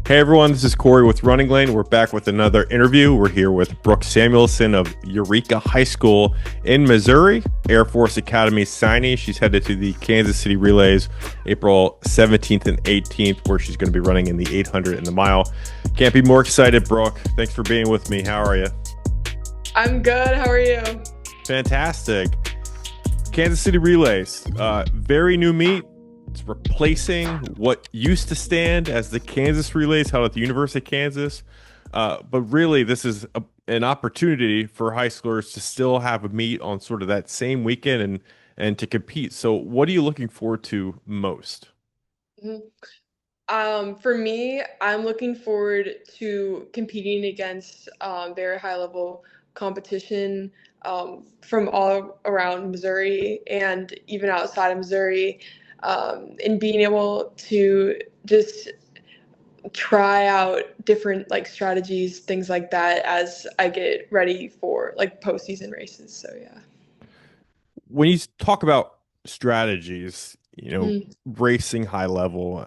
Hey everyone, this is Cory with RunningLane. We're back with another interview. We're here with Brooke Samuelson of Eureka High School in Missouri, Air Force Academy signee. She's headed to the Kansas City Relays April 17th and 18th, where she's going to be running in the 800 and the mile. Can't be more excited, Brooke. Thanks for being with me. How are you? I'm good. How are you? Fantastic. Kansas City Relays, very new meet. It's replacing what used to stand as the Kansas Relays held at the University of Kansas. But really, this is an opportunity for high schoolers to still have a meet on sort of that same weekend and to compete. So, what are you looking forward to most? Mhm. For me, I'm looking forward to competing against very high level competition from all around Missouri and even outside of Missouri, and being able to just try out different like strategies, things like that, as I get ready for like postseason races. So yeah. When you talk about strategies, Mhm. racing high level,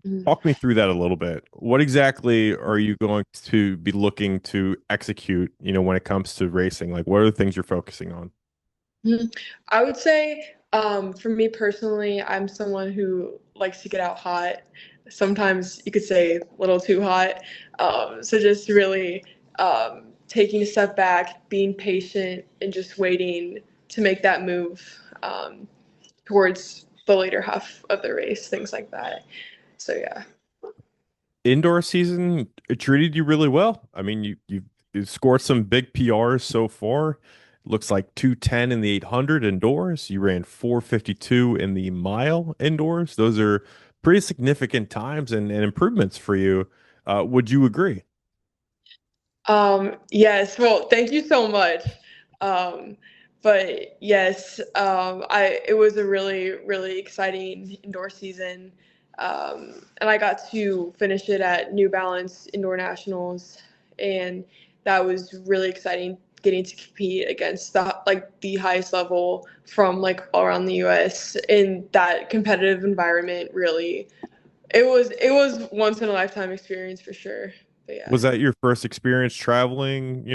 Mhm. talk me through that a little bit. What exactly are you going to be looking to execute, when it comes to racing? Like, what are the things you're focusing on? Mhm. I would say, for me personally, I'm someone who likes to get out hot. Sometimes you could say a little too hot. So just really taking a step back, being patient, and just waiting to make that move towards the later half of the race, things like that. So yeah. Indoor season, it treated you really well. I mean, you scored some big PRs so far. Looks like 210 in the 800 indoors. You ran 452 in the mile indoors. Those are pretty significant times and improvements for you. Would you agree? Yes, well, thank you so much. Um, but yes, it was a really, really exciting indoor season. And I got to finish it at New Balance Indoor Nationals, and that was really exciting getting to compete against the highest level from like all around the US in that competitive environment. Really, it was once in a lifetime experience for sure. But yeah. Was that your first experience traveling,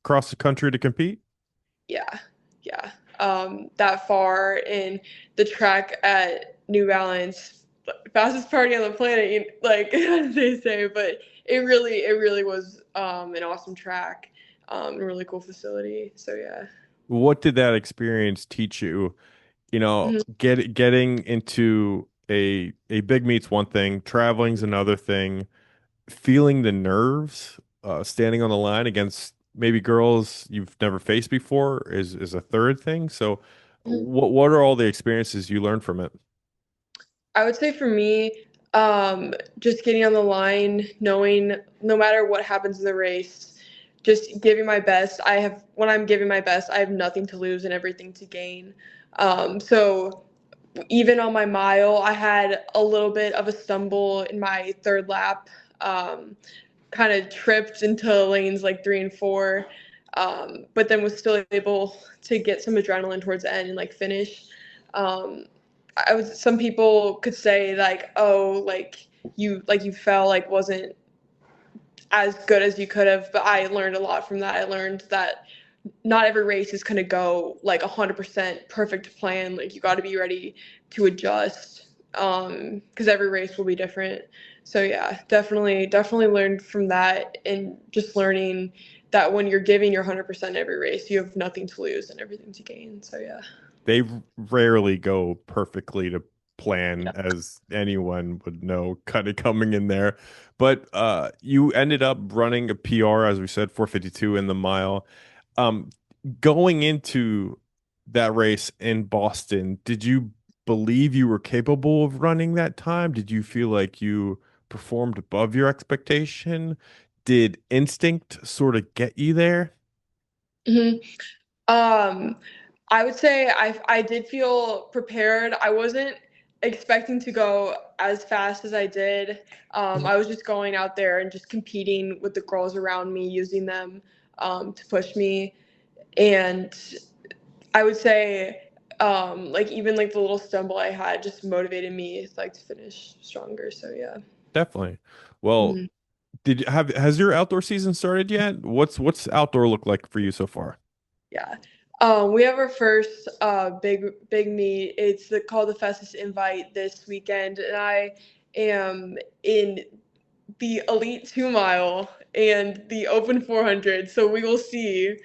across the country to compete? Yeah, yeah. That far in the track at New Balance, fastest party on the planet, like as they say. But it really was an awesome track, a really cool facility. So yeah. What did that experience teach you? Mhm. Getting into a big meet's one thing, traveling's another thing. Feeling the nerves, standing on the line against maybe girls you've never faced before is a third thing. So, Mhm. what are all the experiences you learned from it? I would say for me, just getting on the line, knowing no matter what happens in the race, just giving my best. When I'm giving my best, I have nothing to lose and everything to gain. So even on my mile, I had a little bit of a stumble in my third lap. Kind of tripped into lanes like 3 and 4, but then was still able to get some adrenaline towards the end and like finish. Um, Some people could say like, oh, like you fell, like wasn't as good as you could have, but I learned a lot from that. I learned that not every race is going to go like 100% perfect plan. Like you got to be ready to adjust, because every race will be different. So yeah, definitely learned from that, and just learning that when you're giving your 100% every race, you have nothing to lose and everything to gain. So yeah. They rarely go perfectly to plan, as anyone would know, kind of coming in there. But you ended up running a PR, as we said, 452 in the mile. Um, Going into that race in Boston, did you believe you were capable of running that time? Did you feel like you performed above your expectation? Did instinct sort of get you there? Mhm. Um, I would say I did feel prepared. I wasn't expecting to go as fast as I did. I was just going out there and just competing with the girls around me, using them to push me. And I would say, like even like the little stumble I had just motivated me like to finish stronger. So yeah. Definitely. Well, Mhm. has your outdoor season started yet? What's outdoor look like for you so far? Yeah. We have our first big meet. Called the Festus Invite this weekend, and I am in the Elite 2 mile and the Open 400. So we will see.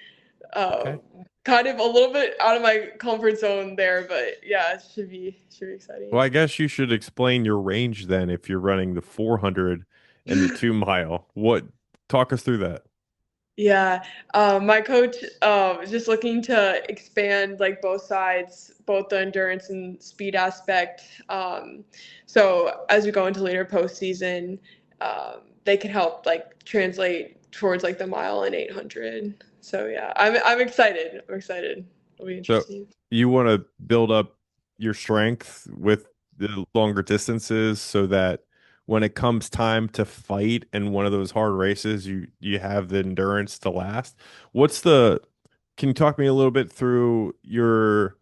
Uh, Okay. Kind of a little bit out of my comfort zone there, but yeah, it should be Well, exciting. I guess you should explain your range then if you're running the 400 and the 2 mile. Talk us through that. Yeah, my coach is just looking to expand like both sides, both the endurance and speed aspect. So as we go into later postseason, they can help like translate towards like the mile and 800. So yeah, I'm excited. I'm excited. It'll be So interesting. you want to build up your strength with the longer distances so that when it comes time to fight in one of those hard races, you have the endurance to last. What's the Can you talk me a little bit through your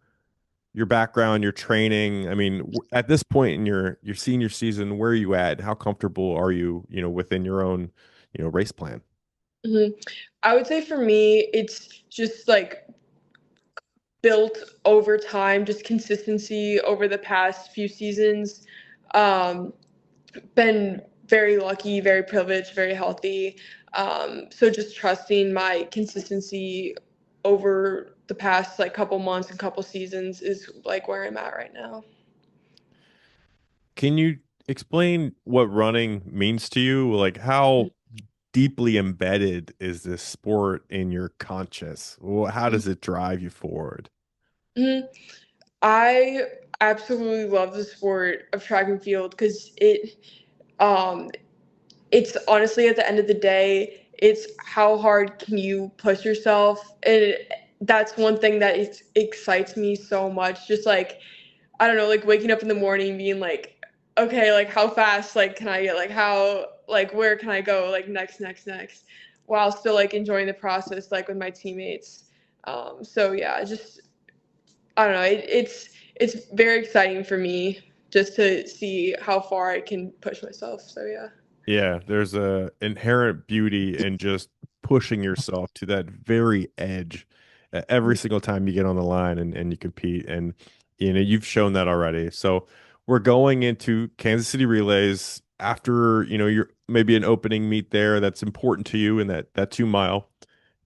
background, your training? I mean, at this point in your senior season, where are you at? How comfortable are you, within your own, race plan? hmm I would say for me, it's just like built over time, just consistency over the past few seasons. Um, been very lucky, very privileged, very healthy. So just trusting my consistency over the past like couple months and couple seasons is like where I'm at right now. Can you explain what running means to you? Like how deeply embedded is this sport in your conscious? How does it drive you forward? Mhm. I absolutely love the sport of track and field because um, it's honestly at the end of the day, it's how hard can you push yourself, and that's one thing that excites me so much. Just like I don't know, like waking up in the morning being like, okay, like how fast like can I get like how like where can I go like next while still like enjoying the process like with my teammates. So yeah, just I don't know, it's very exciting for me just to see how far I can push myself. So yeah. Yeah, there's a inherent beauty in just pushing yourself to that very edge every single time you get on the line and you compete. And you've shown that already. So we're going into Kansas City relays after, you're maybe an opening meet there that's important to you in that 2 mile.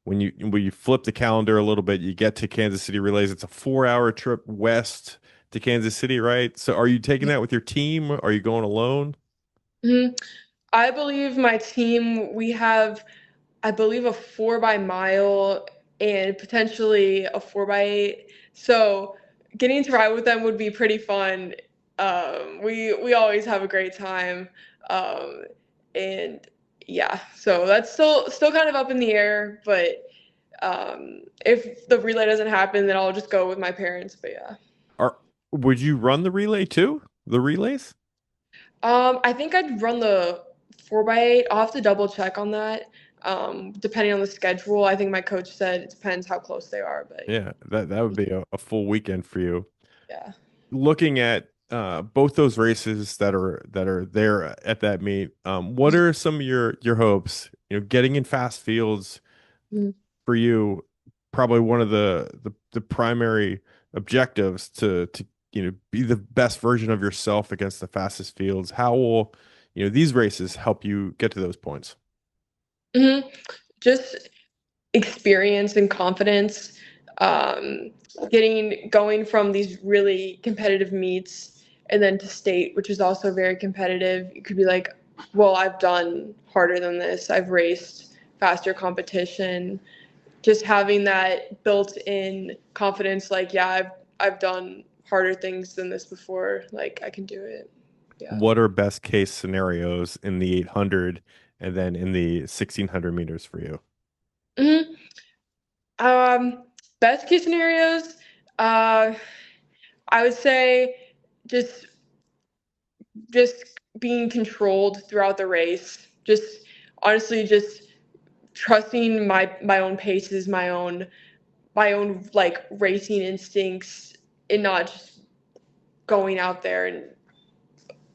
When you flip the calendar a little bit, you get to Kansas City relays. It's a 4 hour trip west to Kansas City, right? So are you taking that with your team? Are you going alone? Mhm. I believe my team, we have, I believe, a 4 by mile and potentially a 4 by 8. So getting to ride with them would be pretty fun. We always have a great time. Um, and yeah, so that's still kind of up in the air, but if the relay doesn't happen, then I'll just go with my parents. But yeah. Are Would you run the relay too? The relays? I think I'd run the 4 by 8. I'll have to double check on that. Depending on the schedule, I think my coach said it depends how close they are, but Yeah, that would be a full weekend for you. yeah. Looking at both those races that are there at that meet, what are some of your hopes? Getting in fast fields Mhm. for you, probably one of the primary objectives to be the best version of yourself against the fastest fields. How will these races help you get to those points? Mhm. Just experience and confidence. Um, going from these really competitive meets and then to state, which is also very competitive. You could be like, well, I've done harder than this. I've raced faster competition. Just having that built-in confidence, like, yeah, I've done harder things than this before. Like, I can do it. Yeah. What are best case scenarios in the 800 and then in the 1600 meters for you? hmm Best case scenarios, uh, I would say just just being controlled throughout the race. Just honestly, just trusting my own paces, my own like racing instincts, and not just going out there and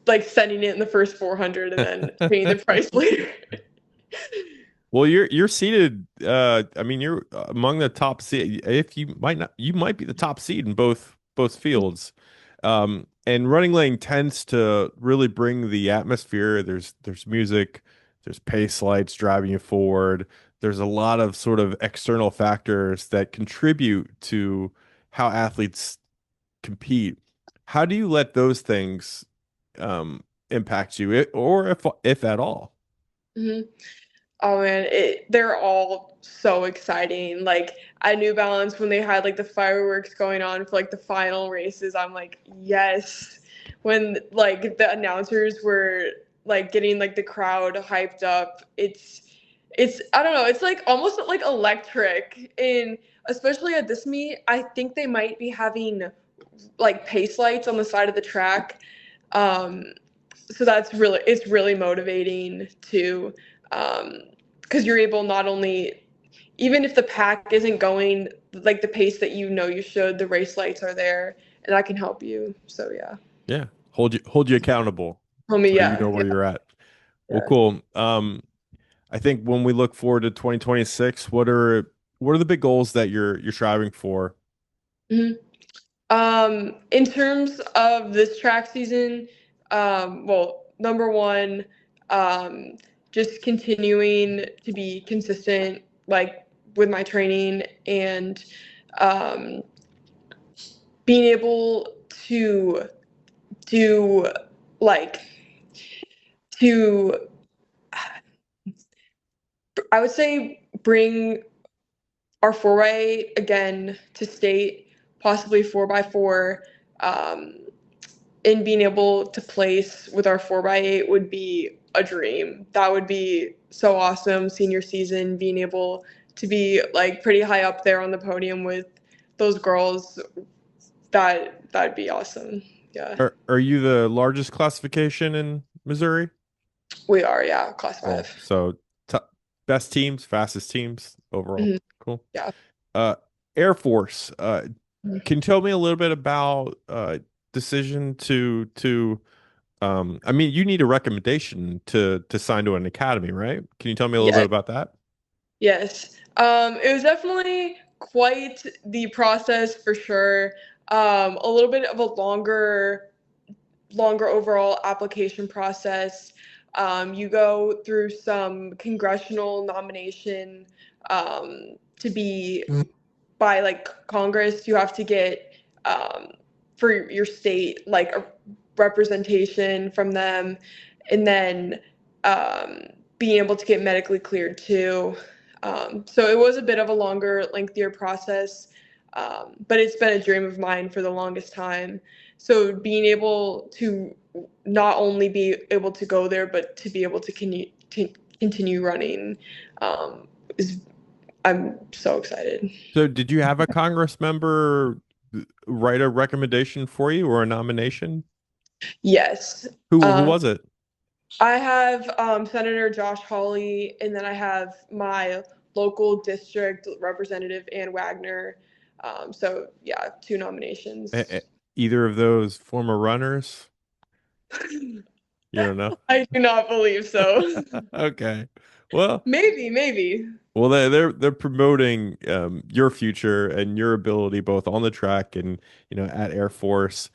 like sending it in the first 400 and then paying the price later. Well, you're seated. I mean, you're among the top seed. If you might not, you might be the top seed in both fields. And Running Lane tends to really bring the atmosphere. There's music, there's pace lights driving you forward. There's a lot of sort of external factors that contribute to how athletes compete. How do you let those things impact you, or if at all? hmm Oh man, they're all so exciting. Like at New Balance when they had like the fireworks going on for like the final races, I'm like, yes. When like the announcers were like getting like the crowd hyped up, it's I don't know, it's like almost like electric. And especially at this meet, I think they might be having like pace lights on the side of the track. Um, so it's really motivating to because you're able not only even if the pack isn't going like the pace that you know you should, the race lights are there and that can help you. So yeah. Yeah, hold you accountable, Homie, so you yeah, know where yeah, you're at. Well, yeah. cool. I think when we look forward to 2026, what are the big goals that you're striving for? Mhm. In terms of this track season, well, number one, um, just continuing to be consistent, like with my training and um, being able to do like to, I would say, bring our 4x8 again to state, possibly 4x4. Um, and being able to place with our 4x8 would be a dream. That would be so awesome. Senior season, being able to be like pretty high up there on the podium with those girls, that'd be awesome. Yeah, Are you the largest classification in Missouri? we are. Yeah, class Cool. 5. So t best teams, fastest teams overall. Mhm. Cool. Yeah. Uh, Air Force. Mhm. Can you tell me a little bit about decision to I mean, you need a recommendation to sign to an academy, right? Can you tell me a little bit Yeah. about that? Yes. It was definitely quite the process for sure. A little bit of a longer overall application process. You go through some congressional nomination to be by like Congress. You have to get for your state like a representation from them, and then um, being able to get medically cleared too. So it was a bit of a longer, lengthier process, but it's been a dream of mine for the longest time. So being able to not only be able to go there, but to be able to continue running is I'm so excited. So, did you have a Congress member write a recommendation for you or a nomination? Yes. Who Um, was it? I have Senator Josh Hawley, and then I have my local district representative, Ann Wagner. So, yeah, two E- e- nominations. Either of those former runners? You don't know? I do not believe so. Okay. Well, Maybe. they're promoting your future and your ability both on the track and at Air Force.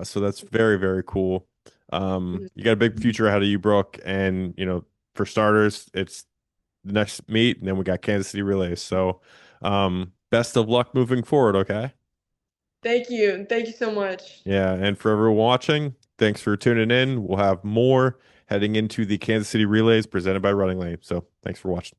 So that's very, very cool. Mhm. You got a big future ahead of you, Brooke. And for starters, it's the next meet, and then we got Kansas City Relays. So best of luck moving forward, okay? Thank you. Thank you so much. Yeah, and for everyone watching, thanks for tuning in. We'll have more heading into the Kansas City Relays presented by Running Lane. So thanks for watching.